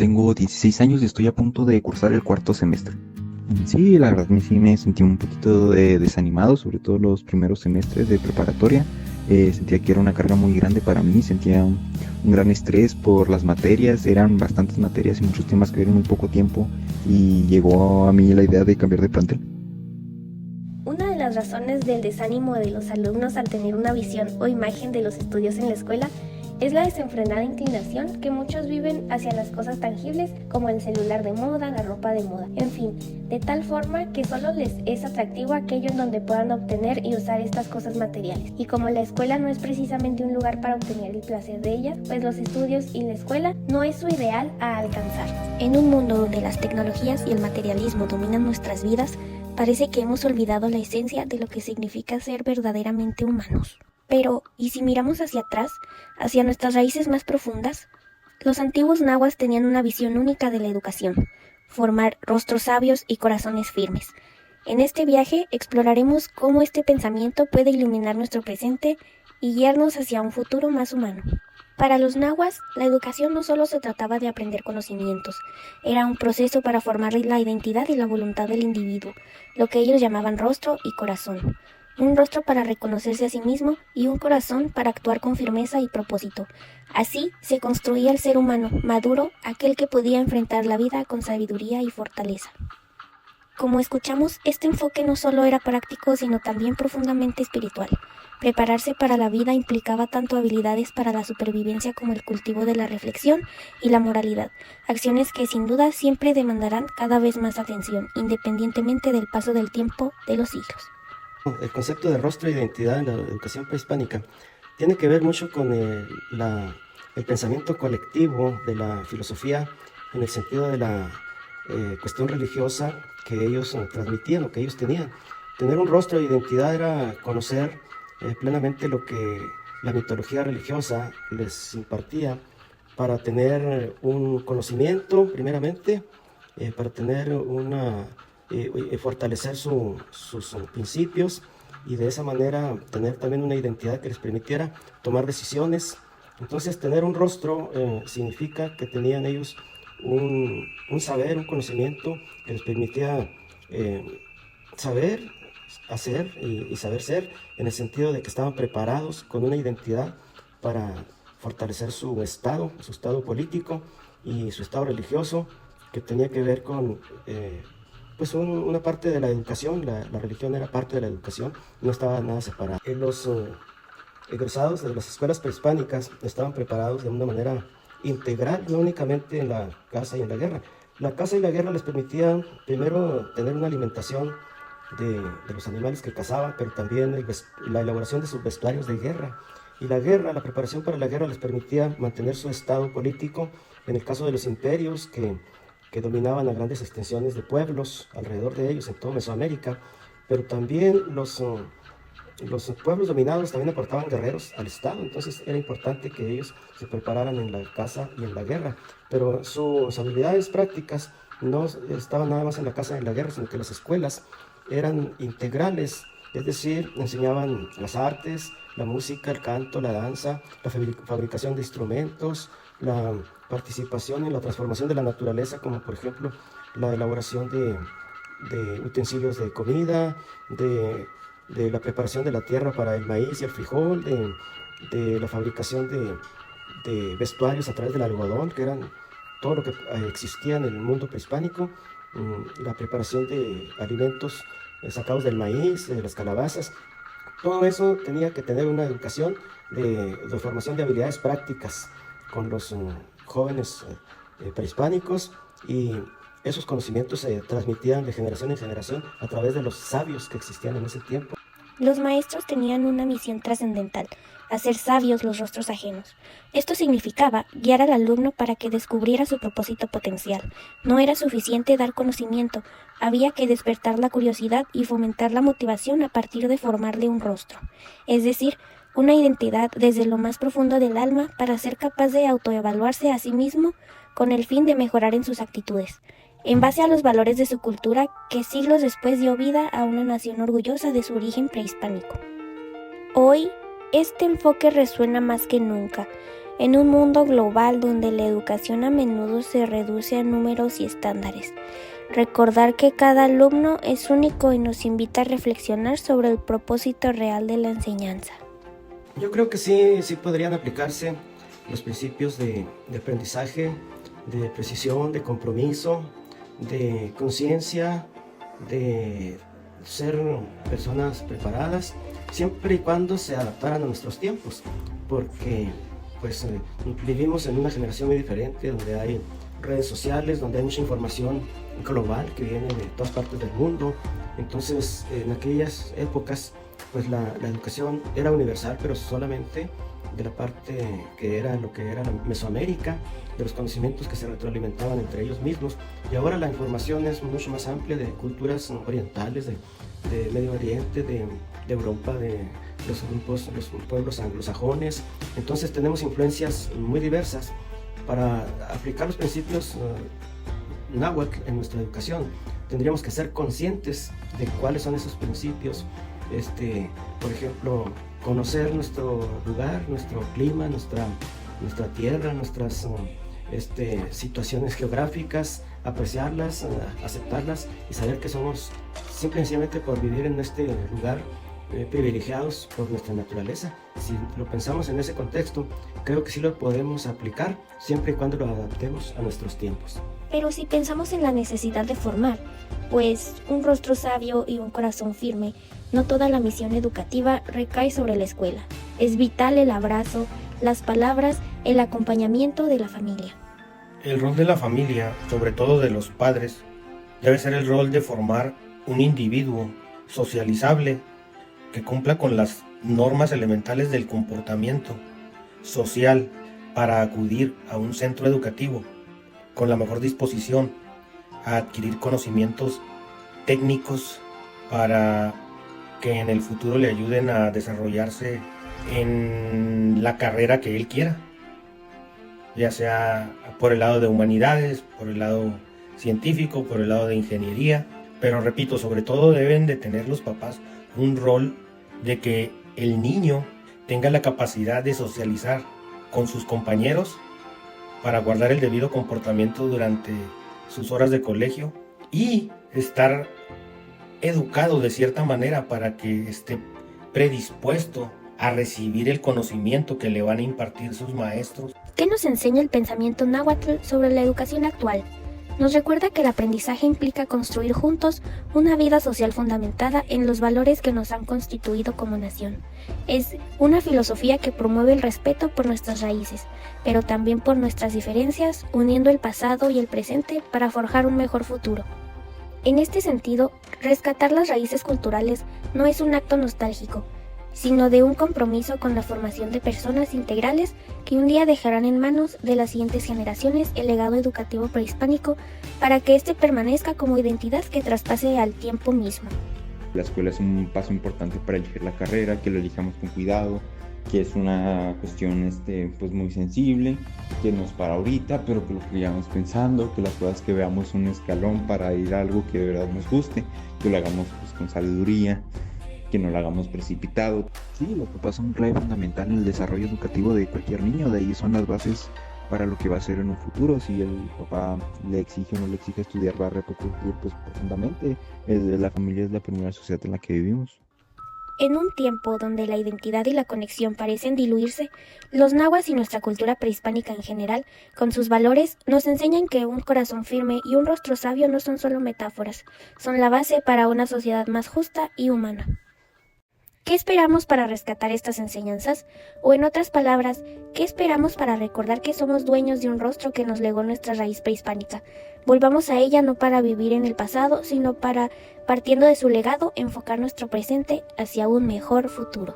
tengo 16 años y estoy a punto de cursar el cuarto semestre. Sí, la verdad sí me sentí un poquito desanimado, sobre todo los primeros semestres de preparatoria. Sentía que era una carga muy grande para mí, sentía un gran estrés por las materias, eran bastantes materias y muchos temas que ver en muy poco tiempo y llegó a mí la idea de cambiar de plantel. Una de las razones del desánimo de los alumnos al tener una visión o imagen de los estudios en la escuela es la desenfrenada inclinación que muchos viven hacia las cosas tangibles como el celular de moda, la ropa de moda, en fin, de tal forma que solo les es atractivo aquello en donde puedan obtener y usar estas cosas materiales. Y como la escuela no es precisamente un lugar para obtener el placer de ellas, pues los estudios y la escuela no es su ideal a alcanzar. En un mundo donde las tecnologías y el materialismo dominan nuestras vidas, parece que hemos olvidado la esencia de lo que significa ser verdaderamente humanos. Pero, ¿y si miramos hacia atrás, hacia nuestras raíces más profundas? Los antiguos nahuas tenían una visión única de la educación: formar rostros sabios y corazones firmes. En este viaje exploraremos cómo este pensamiento puede iluminar nuestro presente y guiarnos hacia un futuro más humano. Para los nahuas, la educación no solo se trataba de aprender conocimientos, era un proceso para formar la identidad y la voluntad del individuo, lo que ellos llamaban rostro y corazón. Un rostro para reconocerse a sí mismo y un corazón para actuar con firmeza y propósito. Así se construía el ser humano maduro, aquel que podía enfrentar la vida con sabiduría y fortaleza. Como escuchamos, este enfoque no solo era práctico, sino también profundamente espiritual. Prepararse para la vida implicaba tanto habilidades para la supervivencia como el cultivo de la reflexión y la moralidad, acciones que sin duda siempre demandarán cada vez más atención, independientemente del paso del tiempo de los siglos. El concepto de rostro e identidad en la educación prehispánica tiene que ver mucho con el pensamiento colectivo de la filosofía en el sentido de la cuestión religiosa que ellos transmitían o que ellos tenían. Tener un rostro de identidad era conocer plenamente lo que la mitología religiosa les impartía para tener un conocimiento primeramente, para tener fortalecer sus principios y de esa manera tener también una identidad que les permitiera tomar decisiones. Entonces tener un rostro significa que tenían ellos un saber, un conocimiento que les permitía saber, hacer y saber ser, en el sentido de que estaban preparados con una identidad para fortalecer su estado político y su estado religioso, que tenía que ver con pues una parte de la educación. La religión era parte de la educación, no estaba nada separada. Los egresados de las escuelas prehispánicas estaban preparados de una manera integral, no únicamente en la caza y en la guerra. La caza y la guerra les permitían primero tener una alimentación de los animales que cazaban, pero también la elaboración de sus vestuarios de guerra. Y la guerra, la preparación para la guerra les permitía mantener su estado político. En el caso de los imperios que dominaban a grandes extensiones de pueblos alrededor de ellos en toda Mesoamérica, pero también los pueblos dominados también aportaban guerreros al Estado. Entonces era importante que ellos se prepararan en la caza y en la guerra, pero sus habilidades prácticas no estaban nada más en la caza y en la guerra, sino que las escuelas eran integrales, es decir, enseñaban las artes, la música, el canto, la danza, la fabricación de instrumentos, la participación en la transformación de la naturaleza, como por ejemplo la elaboración de utensilios de comida, de la preparación de la tierra para el maíz y el frijol, de la fabricación de vestuarios a través del algodón, que eran todo lo que existía en el mundo prehispánico, la preparación de alimentos sacados del maíz, de las calabazas. Todo eso tenía que tener una educación de formación de habilidades prácticas con los jóvenes prehispánicos, y esos conocimientos se transmitían de generación en generación a través de los sabios que existían en ese tiempo. Los maestros tenían una misión trascendental: hacer sabios los rostros ajenos. Esto significaba guiar al alumno para que descubriera su propósito potencial. No era suficiente dar conocimiento, había que despertar la curiosidad y fomentar la motivación a partir de formarle un rostro, es decir, una identidad desde lo más profundo del alma, para ser capaz de autoevaluarse a sí mismo con el fin de mejorar en sus actitudes, en base a los valores de su cultura, que siglos después dio vida a una nación orgullosa de su origen prehispánico. Hoy, este enfoque resuena más que nunca. en un mundo global donde la educación a menudo se reduce a números y estándares. Recordar que cada alumno es único y nos invita a reflexionar sobre el propósito real de la enseñanza. Yo creo que sí podrían aplicarse los principios de aprendizaje, de precisión, de compromiso, de conciencia, de ser personas preparadas, siempre y cuando se adaptaran a nuestros tiempos, porque pues vivimos en una generación muy diferente, donde hay redes sociales, donde hay mucha información global que viene de todas partes del mundo. Entonces, en aquellas épocas, pues la educación era universal, pero solamente de la parte que era lo que era la Mesoamérica, de los conocimientos que se retroalimentaban entre ellos mismos. Y ahora la información es mucho más amplia, de culturas orientales, de Medio Oriente, de Europa, de los pueblos anglosajones. Entonces tenemos influencias muy diversas. Para aplicar los principios náhuatl en nuestra educación, tendríamos que ser conscientes de cuáles son esos principios. Por ejemplo, conocer nuestro lugar, nuestro clima, nuestra tierra, nuestras situaciones geográficas, apreciarlas, aceptarlas y saber que somos simplemente por vivir en este lugar privilegiados por nuestra naturaleza. Si lo pensamos en ese contexto, creo que sí lo podemos aplicar siempre y cuando lo adaptemos a nuestros tiempos. Pero si pensamos en la necesidad de formar, pues un rostro sabio y un corazón firme, no toda la misión educativa recae sobre la escuela. Es vital el abrazo, las palabras, el acompañamiento de la familia. El rol de la familia, sobre todo de los padres, debe ser el rol de formar un individuo socializable que cumpla con las normas elementales del comportamiento social para acudir a un centro educativo con la mejor disposición a adquirir conocimientos técnicos para que en el futuro le ayuden a desarrollarse en la carrera que él quiera, ya sea por el lado de humanidades, por el lado científico, por el lado de ingeniería. Pero repito, sobre todo deben de tener los papás un rol de que el niño tenga la capacidad de socializar con sus compañeros para guardar el debido comportamiento durante sus horas de colegio y estar educado de cierta manera para que esté predispuesto a recibir el conocimiento que le van a impartir sus maestros. ¿Qué nos enseña el pensamiento náhuatl sobre la educación actual? Nos recuerda que el aprendizaje implica construir juntos una vida social fundamentada en los valores que nos han constituido como nación. Es una filosofía que promueve el respeto por nuestras raíces, pero también por nuestras diferencias, uniendo el pasado y el presente para forjar un mejor futuro. En este sentido, rescatar las raíces culturales no es un acto nostálgico, sino de un compromiso con la formación de personas integrales que un día dejarán en manos de las siguientes generaciones el legado educativo prehispánico para que éste permanezca como identidad que traspase al tiempo mismo. La escuela es un paso importante para elegir la carrera, que lo elijamos con cuidado, que es una cuestión pues muy sensible, que no es para ahorita, pero que lo que vayamos pensando, que las cosas que veamos un escalón para ir a algo que de verdad nos guste, que lo hagamos pues con sabiduría, que no lo hagamos precipitado. Sí, los papás son clave fundamental en el desarrollo educativo de cualquier niño, de ahí son las bases para lo que va a ser en un futuro. Si el papá le exige o no le exige estudiar, va a repercutir pues profundamente. La familia es la primera sociedad en la que vivimos. En un tiempo donde la identidad y la conexión parecen diluirse, los nahuas y nuestra cultura prehispánica en general, con sus valores, nos enseñan que un corazón firme y un rostro sabio no son solo metáforas, son la base para una sociedad más justa y humana. ¿Qué esperamos para rescatar estas enseñanzas? O en otras palabras, ¿qué esperamos para recordar que somos dueños de un rostro que nos legó nuestra raíz prehispánica? Volvamos a ella no para vivir en el pasado, sino para, partiendo de su legado, enfocar nuestro presente hacia un mejor futuro.